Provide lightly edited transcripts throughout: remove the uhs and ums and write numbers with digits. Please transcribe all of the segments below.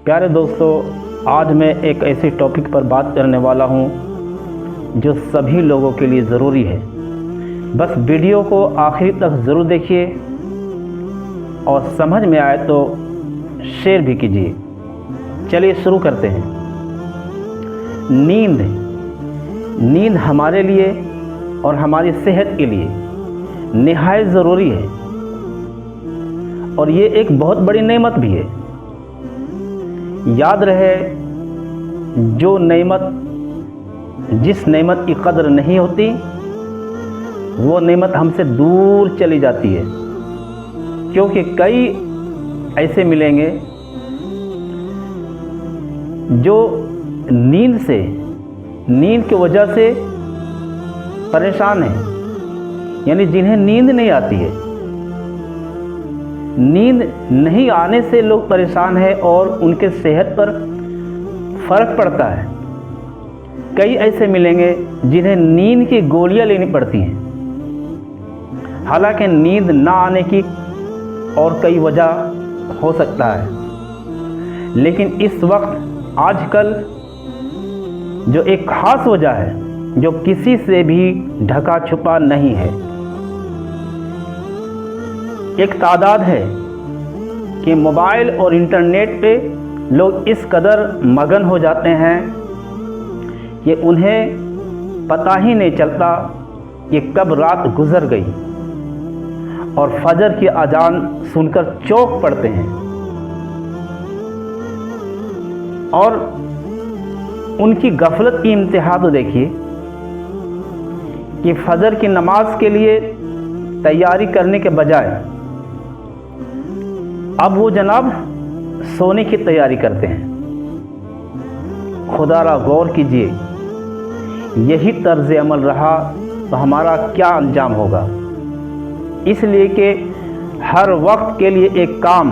प्यारे दोस्तों, आज मैं एक ऐसे टॉपिक पर बात करने वाला हूँ जो सभी लोगों के लिए ज़रूरी है। बस वीडियो को आखिरी तक ज़रूर देखिए और समझ में आए तो शेयर भी कीजिए। चलिए शुरू करते हैं। नींद हमारे लिए और हमारी सेहत के लिए निहायत ज़रूरी है और ये एक बहुत बड़ी नेमत भी है। याद रहे, जिस नेमत की कदर नहीं होती वो नेमत हमसे दूर चली जाती है, क्योंकि कई ऐसे मिलेंगे जो नींद की वजह से परेशान हैं, यानी जिन्हें नींद नहीं आती है। नींद नहीं आने से लोग परेशान हैं और उनके सेहत पर फ़र्क पड़ता है। कई ऐसे मिलेंगे जिन्हें नींद की गोलियां लेनी पड़ती हैं। हालांकि नींद ना आने की और कई वजह हो सकता है, लेकिन इस वक्त आजकल जो एक ख़ास वजह है जो किसी से भी ढका छुपा नहीं है। एक तादाद है कि मोबाइल और इंटरनेट पे लोग इस कदर मगन हो जाते हैं कि उन्हें पता ही नहीं चलता कि कब रात गुजर गई और फजर की अजान सुनकर चौंक पड़ते हैं और उनकी गफलत की इंतहा तो देखिए कि फजर की नमाज के लिए तैयारी करने के बजाय अब वो जनाब सोने की तैयारी करते हैं। खुदारा गौर कीजिए, यही तर्ज अमल रहा तो हमारा क्या अंजाम होगा। इसलिए कि हर वक्त के लिए एक काम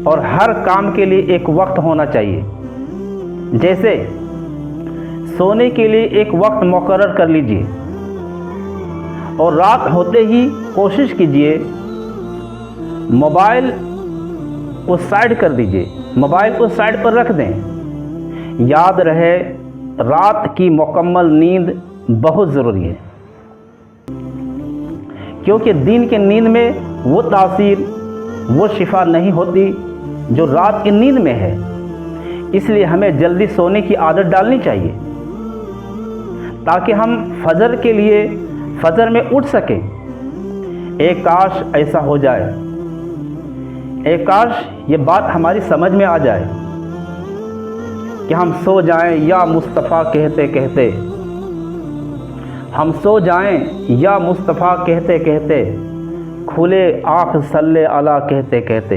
और हर काम के लिए एक वक्त होना चाहिए। जैसे सोने के लिए एक वक्त मुकर्रर कर लीजिए और रात होते ही कोशिश कीजिए मोबाइल को साइड कर दीजिए, मोबाइल को साइड पर रख दें। याद रहे, रात की मुकम्मल नींद बहुत ज़रूरी है, क्योंकि दिन की नींद में वो तासीर, वो शिफा नहीं होती जो रात की नींद में है। इसलिए हमें जल्दी सोने की आदत डालनी चाहिए ताकि हम फजर में उठ सकें। एक काश ऐसा हो जाए, एक काश ये बात हमारी समझ में आ जाए कि हम सो जाएं या मुस्तफ़ा कहते कहते, हम सो जाएं या मुस्तफ़ा कहते कहते, खुले आँख सल्ले अला कहते कहते।